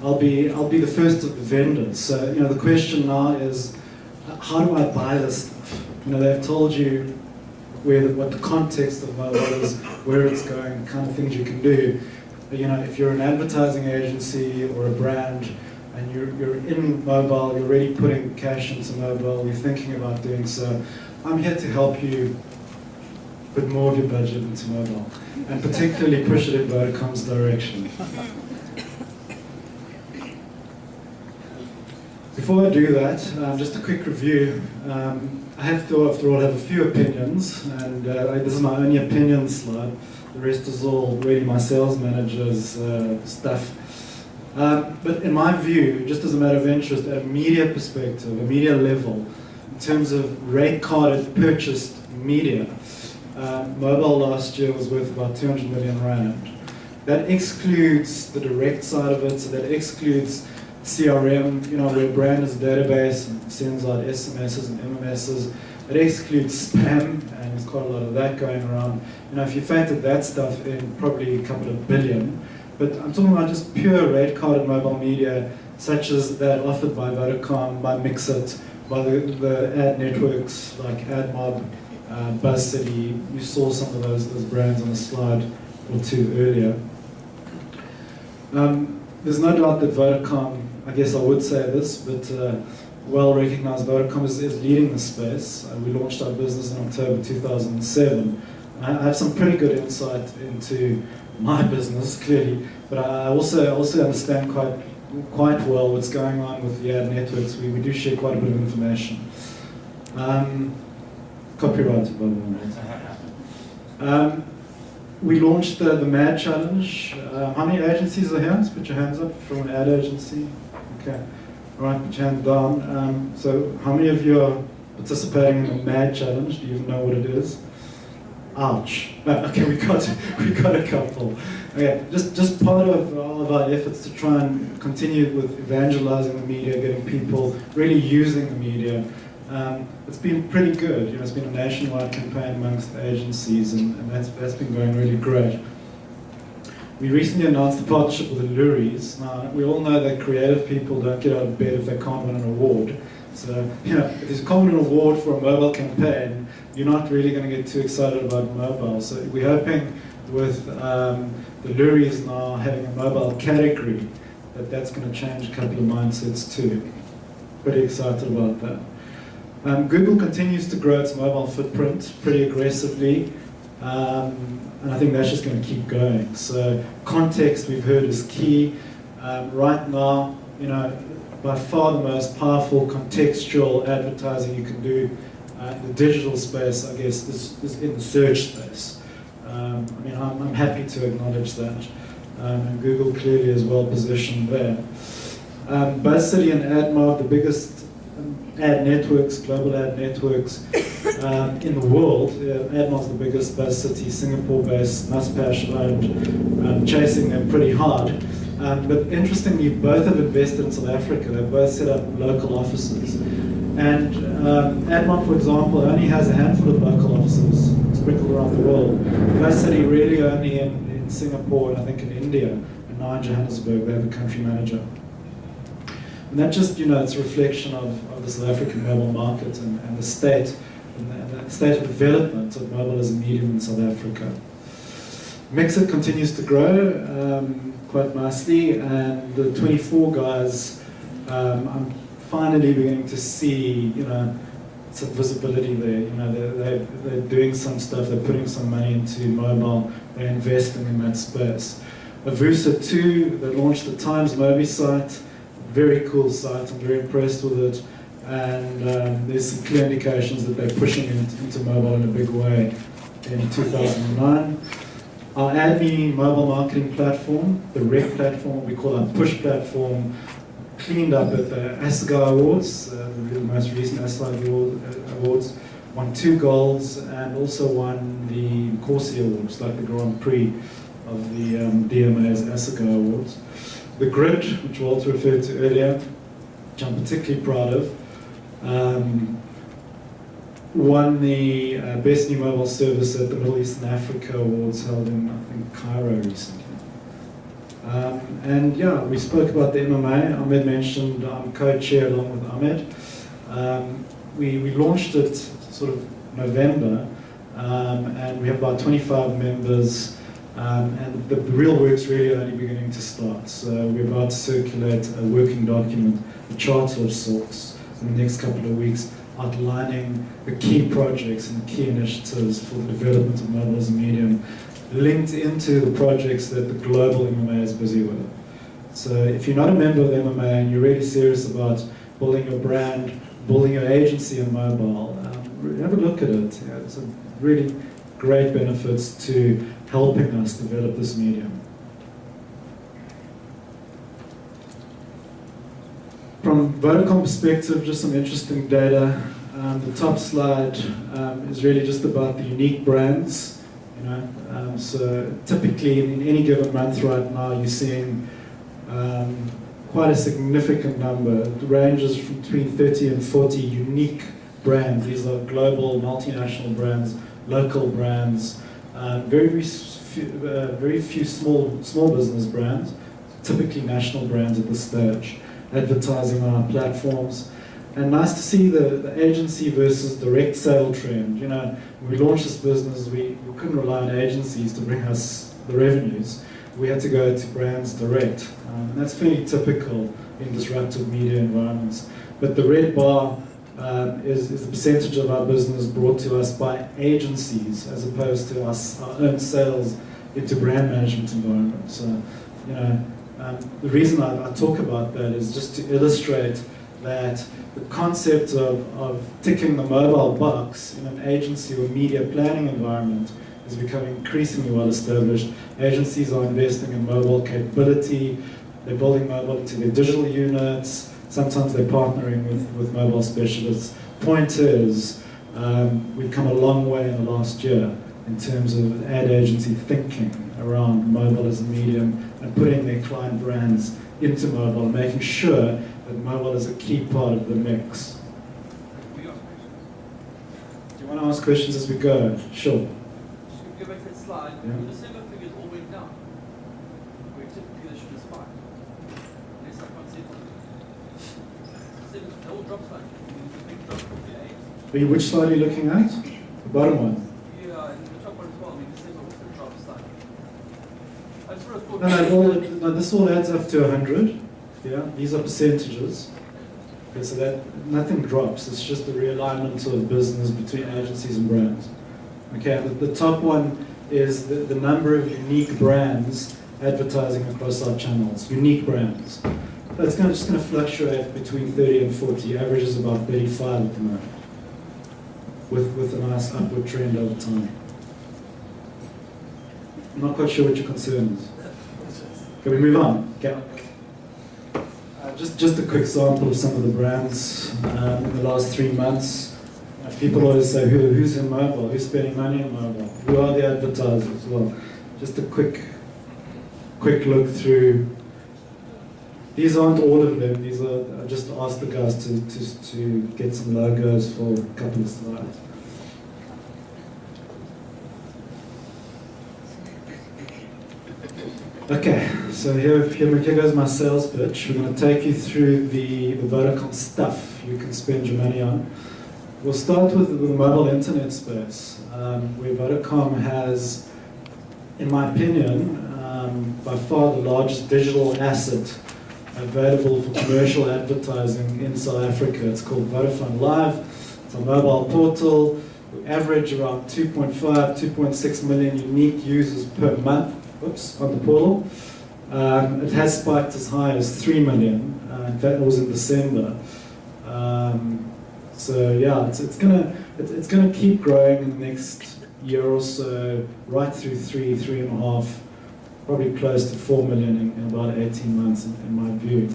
I'll be the first of the vendors. So the question now is, how do I buy this stuff? They've told you what the context of mobile is, where it's going, the kind of things you can do. But, if you're an advertising agency or a brand and you're in mobile, you're already putting cash into mobile, you're thinking about doing so, I'm here to help you put more of your budget into mobile, and particularly push it in Vodacom's direction. Before I do that, just a quick review. I have to, after all, have a few opinions, and this is my only opinion slide. The rest is all really my sales manager's stuff. But in my view, just as a matter of interest, at a media perspective, a media level, in terms of rate carded purchased media, mobile last year was worth about 200 million rand. That excludes the direct side of it, so that excludes CRM, where a brand is a database and sends out SMSs and MMSs. It excludes spam, and there's quite a lot of that going around. If you factored that stuff in, probably a couple of billion. But I'm talking about just pure rate-carded mobile media, such as that offered by Vodacom, by Mixit, by the ad networks like AdMob, BuzzCity. You saw some of those brands on a slide or two earlier. There's no doubt that Vodacom, I guess I would say this, but well-recognized Vodacom is leading the space. We launched our business in October 2007. I have some pretty good insight into my business, clearly, but I also understand quite well what's going on with the ad networks. We do share quite a bit of information. Copyrighted, by the way. We launched the MAD Challenge. How many agencies are here? Let's put your hands up from an ad agency. Okay. All right, put your hand down. So how many of you are participating in the MAD Challenge? Do you even know what it is? Ouch. No, okay, we got a couple. Okay, just part of all of our efforts to try and continue with evangelizing the media, getting people really using the media. It's been pretty good. It's been a nationwide campaign amongst agencies, and that's been going really great. We recently announced a partnership with the Luries. Now, we all know that creative people don't get out of bed if they can't win an award. So, if there's a common award for a mobile campaign, you're not really going to get too excited about mobile. So we're hoping with the Luries now having a mobile category, that's going to change a couple of mindsets too. Pretty excited about that. Google continues to grow its mobile footprint pretty aggressively, and I think that's just going to keep going. So context, we've heard, is key. Right now, by far the most powerful contextual advertising you can do in the digital space, I guess, is in the search space. I'm happy to acknowledge that. And Google clearly is well positioned there. BuzzCity and AdMob, the biggest ad networks, global ad networks in the world. AdMob's the biggest, BuzzCity, Singapore-based, Muspash owned, chasing them pretty hard. But interestingly, both have invested in South Africa. They've both set up local offices. And AdMob, for example, only has a handful of local offices sprinkled around the world. BuzzCity really only in Singapore and I think in India, and now in Johannesburg. They have a country manager. And that just, it's a reflection of the South African mobile market and the state and the state of development of mobile as a medium in South Africa. Mixit continues to grow quite nicely, and the 24 guys, I'm finally beginning to see, some visibility there. They're doing some stuff, they're putting some money into mobile, they're investing in that space. Avusa 2, they launched the Times Mobi site. Very cool site, I'm very impressed with it, and there's some clear indications that they're pushing into mobile in a big way in 2009. Our AdMe mobile marketing platform, the REC platform, what we call our push platform, cleaned up at the ASCA Awards, the most recent ASCA Awards, won 2 golds and also won the Corsi Awards, like the Grand Prix of the DMA's ASCA Awards. The Grid, which Walter referred to earlier, which I'm particularly proud of, won the Best New Mobile Service at the Middle East and Africa Awards held in, I think, Cairo recently. And yeah, we spoke about the MMA. Ahmed mentioned I'm co-chair along with Ahmed. We launched it sort of November, and we have about 25 members, and the real work's really only beginning to start. So we're about to circulate a working document, a charter of sorts, in the next couple of weeks, outlining the key projects and key initiatives for the development of mobile as a medium, linked into the projects that the global MMA is busy with. So if you're not a member of the MMA and you're really serious about building your brand, building your agency on mobile, have a look at it. Yeah, it's a really great benefits to helping us develop this medium. From Vodacom perspective, just some interesting data. The top slide is really just about the unique brands. So typically in any given month right now, you're seeing quite a significant number. It ranges from between 30 and 40 unique brands. These are global, multinational brands, local brands, very few small business brands, typically national brands at this stage, advertising on our platforms. And nice to see the agency versus direct sale trend. When we launched this business, we couldn't rely on agencies to bring us the revenues. We had to go to brands direct. And that's fairly typical in disruptive media environments. But the red bar is the percentage of our business brought to us by agencies as opposed to our own sales into brand management environments. So, the reason I talk about that is just to illustrate that the concept of ticking the mobile box in an agency or media planning environment is becoming increasingly well established. Agencies are investing in mobile capability, they're building mobile into their digital units, sometimes they're partnering with mobile specialists. Point is, we've come a long way in the last year in terms of ad agency thinking around mobile as a medium and putting their client brands into mobile and making sure that mobile is a key part of the mix. Do you want to ask questions as we go? Sure. Just go back to that slide. Yeah. The December figures all went down. Where typically they should have spiked. Unless I can't see it. They all dropped slightly. Big drop from the 8. Which slide are you looking at? The bottom one. Yeah, and the top one as well. December also dropped slightly. I just would have thought. No, this all adds up to 100. Yeah, these are percentages. Okay, so that nothing drops. It's just the realignment of business between agencies and brands. Okay, the top one is the number of unique brands advertising across our channels. Unique brands. So it's just going to fluctuate between 30 and 40. Average is about 35 at the moment, with a nice upward trend over time. I'm not quite sure what your concern is. Can we move on? Okay. Just a quick sample of some of the brands in the last 3 months. People always say, who's in mobile? Who's spending money in mobile? Who are the advertisers? Well, just a quick look through. These aren't all of them. These are, I just asked the guys to get some logos for a couple of slides. Okay, so here goes my sales pitch. We're going to take you through the Vodacom stuff you can spend your money on. We'll start with the mobile internet space, where Vodacom has, in my opinion, by far the largest digital asset available for commercial advertising in South Africa. It's called Vodafone Live. It's a mobile portal. We average around 2.5, 2.6 million unique users per month. On the portal. It has spiked as high as 3 million. In fact, it was in December. So yeah, it's gonna keep growing in the next year or so, right through 3.5, probably close to 4 million in about 18 months, in my view.